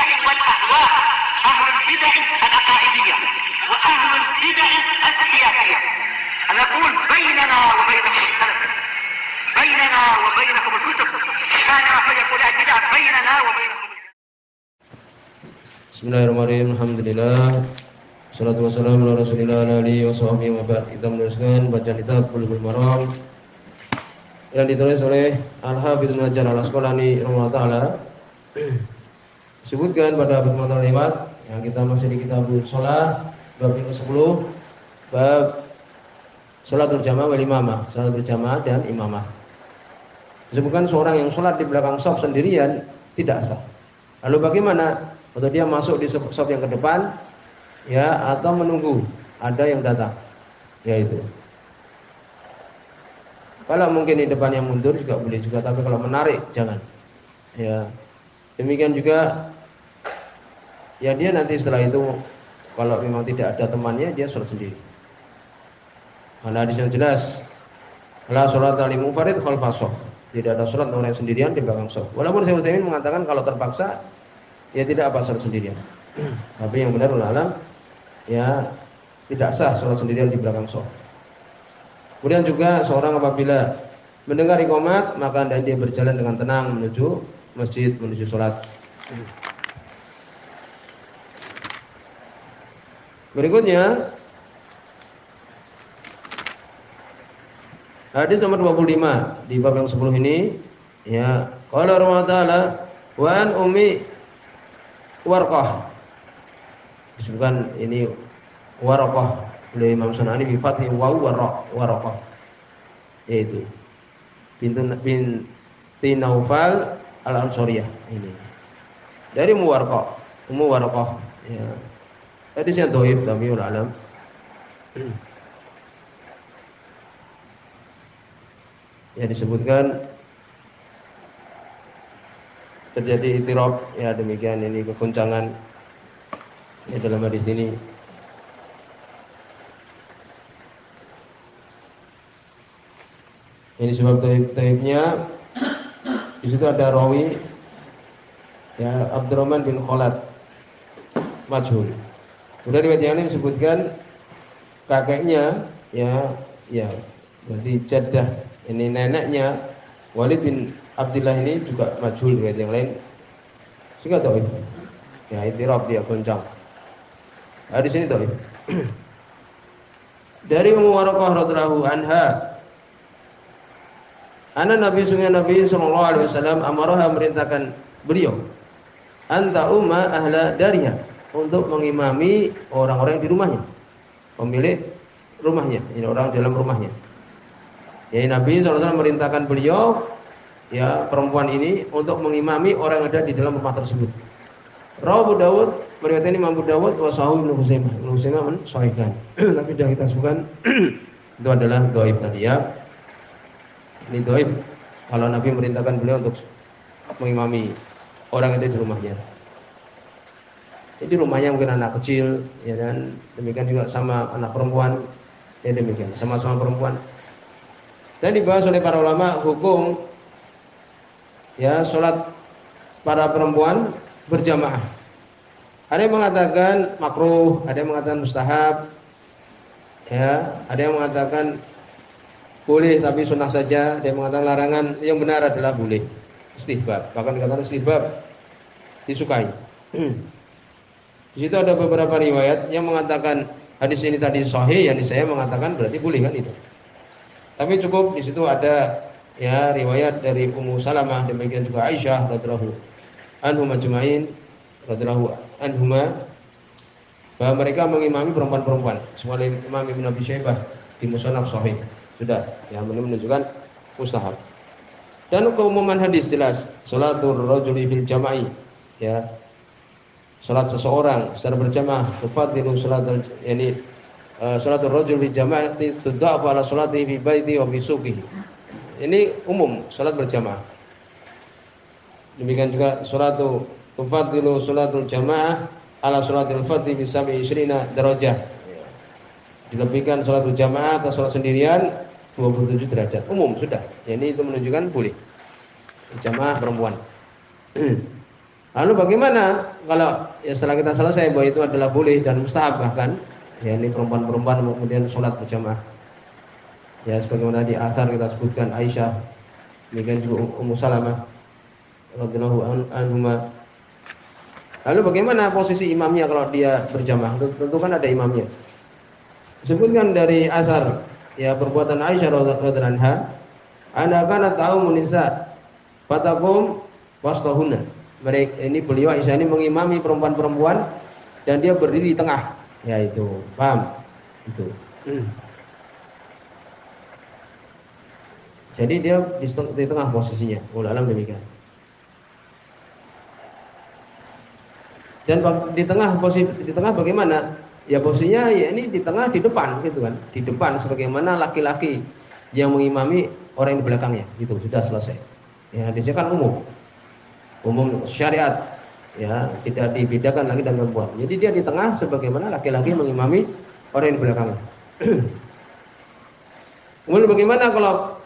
البدع والأهواء، أهل البدع العقائدية وأهل البدع السياسية. نقول بيننا وبينكم السلف، بيننا وبينكم الكتب، كان فيقول البدع بيننا وبينكم. Bismillahirrahmanirrahim. Alhamdulillah. Wassalatu wassalamu ala Rasulillah alihi washabihi wa ba'd. Kita meneruskan bacaan kitab Bulughul Maram yang ditulis oleh Al-Hafidz Ibnu Hajar Al-Asqalani rahimahullah taala. Disebutkan pada pertemuan lewat yang kita masih di kitab shalah bab yang ke-10, bab salatul jamaah wal imamah, salat berjamaah dan imamah. Disebutkan seorang yang salat di belakang shaf sendirian tidak sah. Lalu bagaimana? Atau dia masuk di shaf yang ke depan, ya, atau menunggu ada yang datang, yaitu kalau mungkin di depan yang mundur juga boleh juga, tapi kalau menarik jangan. Ya, demikian juga, ya dia nanti setelah itu kalau memang tidak ada temannya dia sholat sendiri. Karena hadis yang jelas, la sholat li munfarid khalfas shaf. Tidak ada sholat orang yang sendirian di belakang shaf. Walaupun Syaikhul Utsaimin mengatakan kalau terpaksa ya tidak apa sholat sendirian. Tapi yang benar ulama ya tidak sah sholat sendirian di belakang shaf. Kemudian juga seorang apabila mendengar iqamat maka hendaknya dia berjalan dengan tenang menuju masjid, menuju sholat. Berikutnya hadis nomor 25 di bab yang 10 ini, ya, qala Rasulullah taala wa an ummi Warqah. Disebutkan ini Warqah oleh Imam Sunani bi fathi wa Warqah, yaitu binti Naufal al-Ansariyah ini. Dari Ummu Warqah, ya. Hadisnya dhaif tapi ulama ya disebutkan terjadi itirab, ya demikian, ini kegoncangan ya dalam hadis ini. Ini sebab dhaifnya. Di situ ada rawi, ya, Abdurrahman bin Khalad majhul. Kemudian riwayat yang ini disebutkan kakeknya, ya berarti jaddah, ini neneknya Walid bin Abdullah ini juga majhul riwayat yang lain. Sehingga dhaif. Ya, itirab, dia goncang. Di sini dhaif. Dari Ummu Warqah radhiyallahu anha, Nabi sallallahu alaihi wasallam amaraha, merintahkan beliau, anta umma ahla dariha, untuk mengimami orang-orang di rumahnya, pemilik rumahnya, ini orang dalam rumahnya. Ya, Nabi SAW merintahkan beliau, ya, perempuan ini untuk mengimami orang yang ada di dalam rumah tersebut. Rawahu Abu Dawud, meriwayatkan Imam Abu Dawud wa sahahu Ibnu Huzaimah. Ibnu Huzaimah mensahihkan. Tapi sudah kita sebutkan itu adalah dhaif tadi, ya. Ini dhaif kalau Nabi merintahkan beliau untuk mengimami orang yang ada di rumahnya. Jadi rumahnya mungkin anak kecil, ya, dan demikian juga sama anak perempuan, ya demikian, sama-sama perempuan. Dan dibahas oleh para ulama hukum, ya, sholat para perempuan berjamaah. Ada yang mengatakan makruh, ada yang mengatakan mustahab, ya, ada yang mengatakan boleh tapi sunnah saja, ada yang mengatakan larangan. Yang benar adalah boleh, istihbab. Bahkan dikatakan istihbab, disukai. Di situ ada beberapa riwayat yang mengatakan hadis ini tadi sahih, yang saya mengatakan berarti boleh, kan itu. Tapi cukup di situ ada, ya, riwayat dari Ummu Salamah, demikian juga Aisyah radhiyallahu anhuma ajma'in, radhiyallahu anhuma, bahwa mereka mengimami perempuan-perempuan. Semuanya Imam Ibnu Abi Syaibah di Musannaf sahih. Sudah, yang menunjukkan mustahab. Dan keumuman hadis jelas, salatul rajuli fil jama'i, ya, salat seseorang secara berjamaah, tufadilu salatul, yani salatul rajul fil jama'ati tudha'afu ala salatihi fi baiti wa fi suqihi. Ini umum salat berjamaah. Demikian juga salatu tufadilu salatul jamaah ala salatil fardhi bi 27 darajah. Dilebihkan salat berjamaah ke salat sendirian 27 derajat. Umum sudah. Ya, ini itu menunjukkan boleh. Jamaah perempuan. Lalu bagaimana kalau ya setelah kita selesai bahwa itu adalah boleh dan mustahab bahkan, ya ini perempuan-perempuan kemudian sholat berjamaah. Ya sebagaimana di athar kita sebutkan Aisyah, demikian juga Ummu Salamah radhiyallahu anhuma. Lalu bagaimana posisi imamnya kalau dia berjamaah? Tentu kan ada imamnya. Disebutkan dari athar ya perbuatan Aisyah radhiyallahu anha, "Ana kana ta'umun nisa fatakum wastahunna." Mereka ini beliau Aisyah ini mengimami perempuan-perempuan dan dia berdiri di tengah. Ya itu, paham? Itu. Jadi dia di tengah posisinya. Ulama demikian. Dan di tengah bagaimana? Ya posisinya ya ini di tengah di depan gitu kan. Di depan sebagaimana laki-laki yang mengimami orang yang di belakangnya. Itu sudah selesai. Ya hadisnya kan umum syariat, ya tidak dibedakan lagi dengan perempuan. Jadi dia di tengah sebagaimana laki-laki mengimami orang yang di belakangnya. Kemudian bagaimana kalau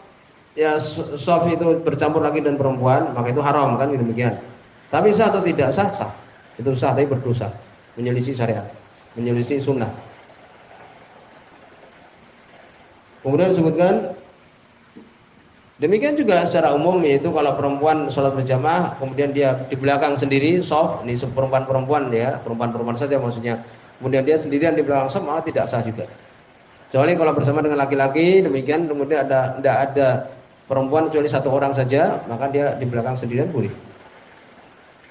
ya shaf itu bercampur lagi dengan perempuan, maka itu haram kan demikian. Tapi sah atau tidak sah? Sah. Itu sah tapi berdosa, menyelisih syariat, menyelisih sunnah. Kemudian disebutkan demikian juga secara umum, yaitu kalau perempuan sholat berjamaah kemudian dia di belakang sendiri shaf, ini perempuan-perempuan ya, perempuan-perempuan saja maksudnya. Kemudian dia sendirian di belakang shaf malah tidak sah juga. Kecuali kalau bersama dengan laki-laki demikian kemudian tidak ada perempuan kecuali satu orang saja, maka dia di belakang sendirian boleh.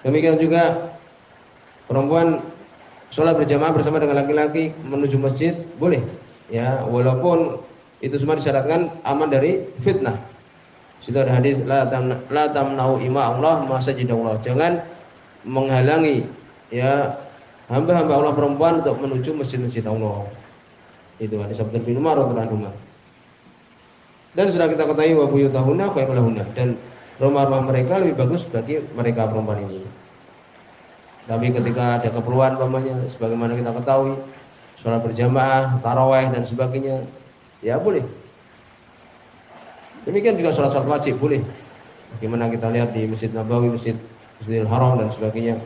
Demikian juga perempuan sholat berjamaah bersama dengan laki-laki menuju masjid boleh. Ya, walaupun itu semua disyaratkan aman dari fitnah. Sudah ada hadis la tamna'u ima Allah masajidallah. Jangan menghalangi ya hamba-hamba Allah perempuan untuk menuju masjid-masjid Allah. Itu hadis Abdullah bin Umar radhiyallahu anhu. Dan sudah kita ketahui wa buyutahunna khairul lahunna, dan rumah-rumah mereka lebih bagus bagi mereka perempuan ini. Tapi ketika ada keperluan umpamanya sebagaimana kita ketahui sholat berjamaah, tarawih dan sebagainya, ya boleh. Demikian juga sholat wajib boleh. Bagaimana kita lihat di Masjid Nabawi, Masjidil Haram dan sebagainya.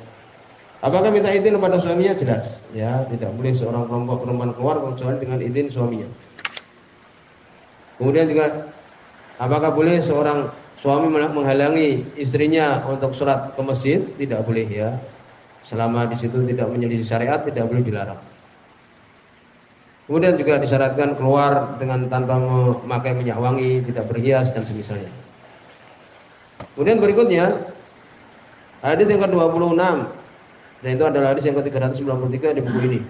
Apakah minta izin kepada suaminya? Jelas, ya tidak boleh seorang perempuan keluar kecuali dengan izin suaminya. Kemudian juga apakah boleh seorang suami menghalangi istrinya untuk sholat ke masjid? Tidak boleh ya. Selama di situ tidak menyelisih syariat, tidak boleh dilarang. Kemudian juga disyaratkan keluar dengan tanpa memakai minyak wangi, tidak berhias dan semisalnya. Kemudian berikutnya hadis yang ke-26, dan itu adalah hadis yang ke-393 di buku ini.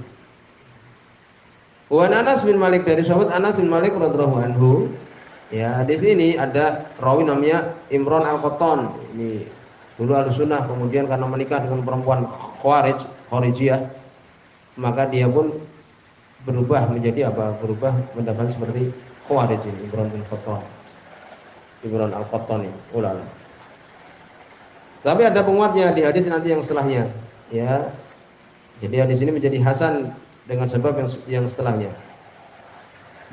Wa Anas bin Malik, dari sahabat Anas bin Malik radhiyallahu anhu. Ya, hadis ini ada rawi namanya Imran Al-Qattan. Ini dulu Ahlussunnah, kemudian karena menikah dengan perempuan Khawarijiyah, maka dia pun berubah menjadi apa? Berubah mendapat seperti Khawarij ini, Imran Al-Qattan ini, ulama. Tapi ada penguatnya di hadis nanti yang setelahnya, ya. Jadi hadis ini menjadi hasan dengan sebab yang setelahnya.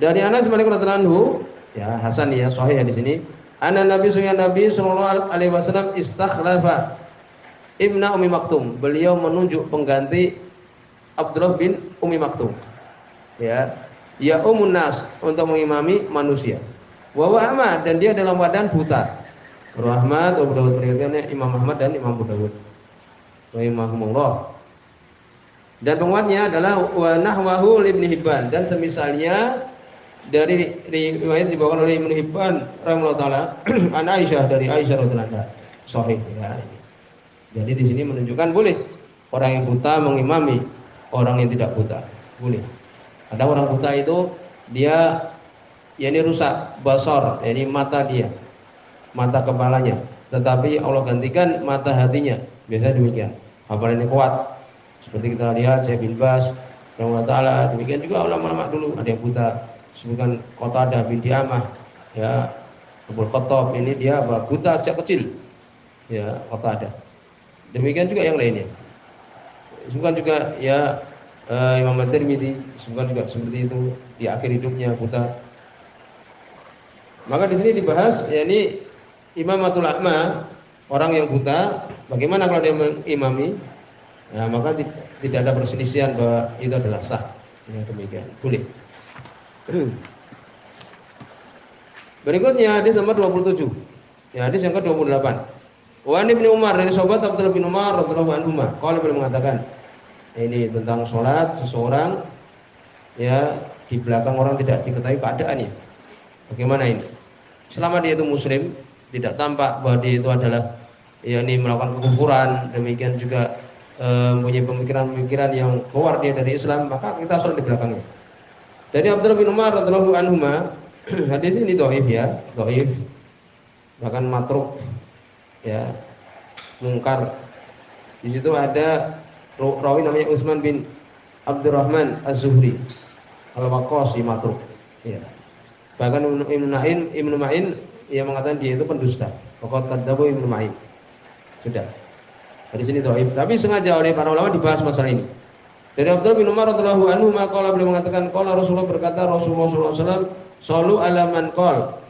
Dari Anas bin Malik radhiyallahu anhu, ya hasan ya, sahih hadis ini. Nabi sallallahu alaihi wasallam istakhlafa Ibna Ummi Maktum. Beliau menunjuk pengganti Abdullah bin Ummi Maktum. Ya umun nas, untuk mengimami manusia. Wa Ahmad, dan dia dalam keadaan buta. Ahmad, Abu Dawud meriwayatkannya, Imam Ahmad dan Imam Abu Dawud. Rahimahumullah. Dan penguatnya adalah wa nahwahu Ibnu Hibban, dan semisalnya dari riwayat dibawakan oleh Ibnu Hibban rahimahullah taala an Aisyah, dari Aisyah radhiyallahu anha. Sahih ya. Jadi di sini menunjukkan boleh orang yang buta mengimami orang yang tidak buta. Boleh. Ada orang buta itu dia ini rusak basar, ini mata dia, mata kepalanya, tetapi Allah gantikan mata hatinya. Biasanya demikian. Hafalannya kuat. Seperti kita lihat Syekh bin Baz rahimahullah taala, demikian juga ulama-ulama dulu ada yang buta. Sebutkan Qatadah bin Diamah, ya Abu Khattab, ini dia buta sejak kecil. Ya, Qatadah. Demikian juga yang lainnya. Sebutkan juga ya Imam At-Tirmidzi, sebutkan juga seperti itu di akhir hidupnya buta. Maka di sini dibahas yakni Imamatul A'ma orang yang buta, bagaimana kalau dia mengimami? Nah, maka tidak ada perselisihan bahwa itu adalah sah. Ya, demikian. Boleh. Berikutnya hadis nomor 27. Ya, hadis yang ke-28. Wa an Ibnu Umar, dari sahabat Abdullah bin Umar radhiyallahu anhu, qala beliau mengatakan, ini tentang salat seseorang ya di belakang orang tidak diketahui keadaannya. Bagaimana ini? Selama dia itu muslim, tidak tampak bahwa dia itu adalah yakni melakukan kekufuran, demikian juga punya pemikiran-pemikiran yang keluar dia dari Islam, maka kita salat di belakangnya. Dari Abdullah bin Umar radhiyallahu anhu, hadis ini dhaif ya, dhaif. Bahkan matruk ya, mungkar. Di situ ada rawi namanya Utsman bin Abdurrahman Az-Zuhri Al-Waqqasi matruk. Ya. Bahkan Ibnu Ma'in ia mengatakan dia itu pendusta. Faqad kadzabu Ibnu Ma'in. Sudah. Di sini dhaif, tapi sengaja oleh para ulama dibahas masalah ini. Dari Abdullah bin Umar radhiyallahu anhu, maka beliau mengatakan, qala Rasulullah, berkata Rasulullah sallallahu alaihi wasallam, "Shallu ala man qala."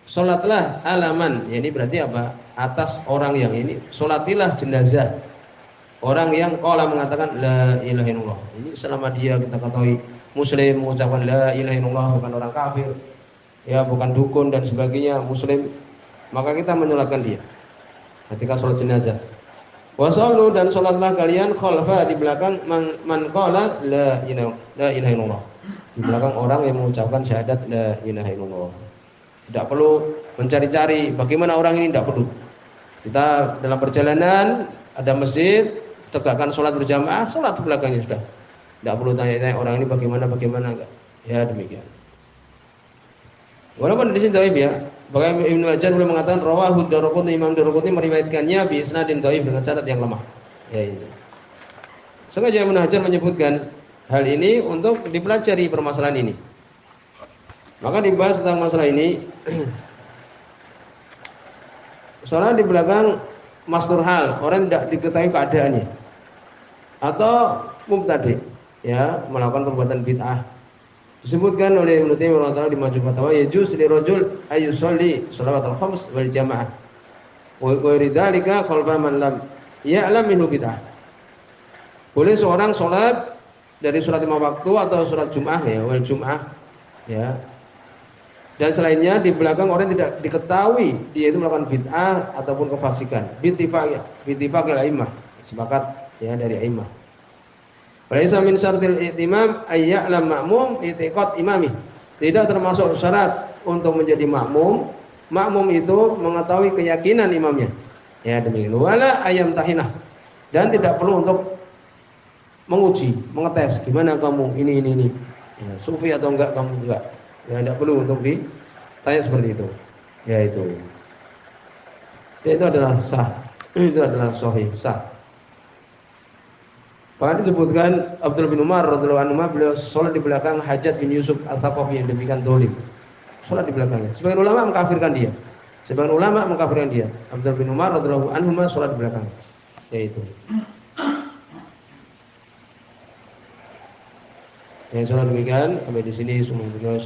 Salatlah alaman, ya ini berarti apa? Atas orang yang ini, salatilah jenazah orang yang qala mengatakan la ilaha illallah. Ini selama dia kita ketahui muslim mengucapkan la ilaha illallah, bukan orang kafir, ya bukan dukun dan sebagainya, muslim, maka kita menyolatkan dia ketika salat jenazah. Wasallu, dan salatlah kalian khalfa, di belakang man qala la ilaha illallah, di belakang orang yang mengucapkan syahadat la ilaha illallah. Tidak perlu mencari-cari bagaimana orang ini, tidak perlu. Kita dalam perjalanan ada masjid, tegakkan sholat berjamaah, sholat di belakangnya sudah. Tidak perlu tanya-tanya orang ini bagaimana enggak. Ya demikian. Walaupun di sini dhaif ya. Bagaimana Ibnu Hajar boleh mengatakan rawahu Daraqutni, Imam Daraqutni meriwayatkannya bi isnadin dhaif, dengan sanad yang lemah. Ya ini. Sengaja Ibnu Hajar menyebutkan hal ini untuk dipelajari permasalahan ini. Maka dibahas tentang masalah ini. Salat di belakang mastur hal, orang tidak diketahui keadaannya, atau mubtadi, ya melakukan perbuatan bid'ah. Disebutkan oleh Ibnu Taimiyah rahimahullah di Majmu' Fatawa, yajuz li rajul ayyusalli shalawatul khams wal jamaah wa ghairidalika khalfa man lam ya'lam minhu bid'ah. Boleh seorang salat dari salat 5 waktu atau salat Jumat ya, wal Jumat ya. Dan selainnya di belakang orang tidak diketahui dia itu melakukan bid'ah ataupun kefasikan. Bittifaqil a'immah, sepakat ya dari a'immah. Walaisa min syartil i'timam ay ya'lam ma'mum i'tiqad imami. Tidak termasuk syarat untuk menjadi makmum. Makmum itu mengetahui keyakinan imamnya. Ya demikian. Wala ayam tahinah. Dan tidak perlu untuk menguji, mengetes gimana kamu ini. Ya, sufi atau enggak kamu enggak. Ya tidak perlu untuk ditanya seperti itu. Ya itu. Ya, itu adalah sah. Itu adalah sahih, sah. Bahkan disebutkan Abdullah bin Umar radhiyallahu anhu, beliau salat di belakang Hajjaj bin Yusuf Al-Thaqafi yang demikian dolim. Salat di belakangnya. Sebagian ulama mengkafirkan dia. Abdullah bin Umar radhiyallahu anhu salat di belakangnya. Ya itu. Yang salah demikian, sampai di sini semua sudah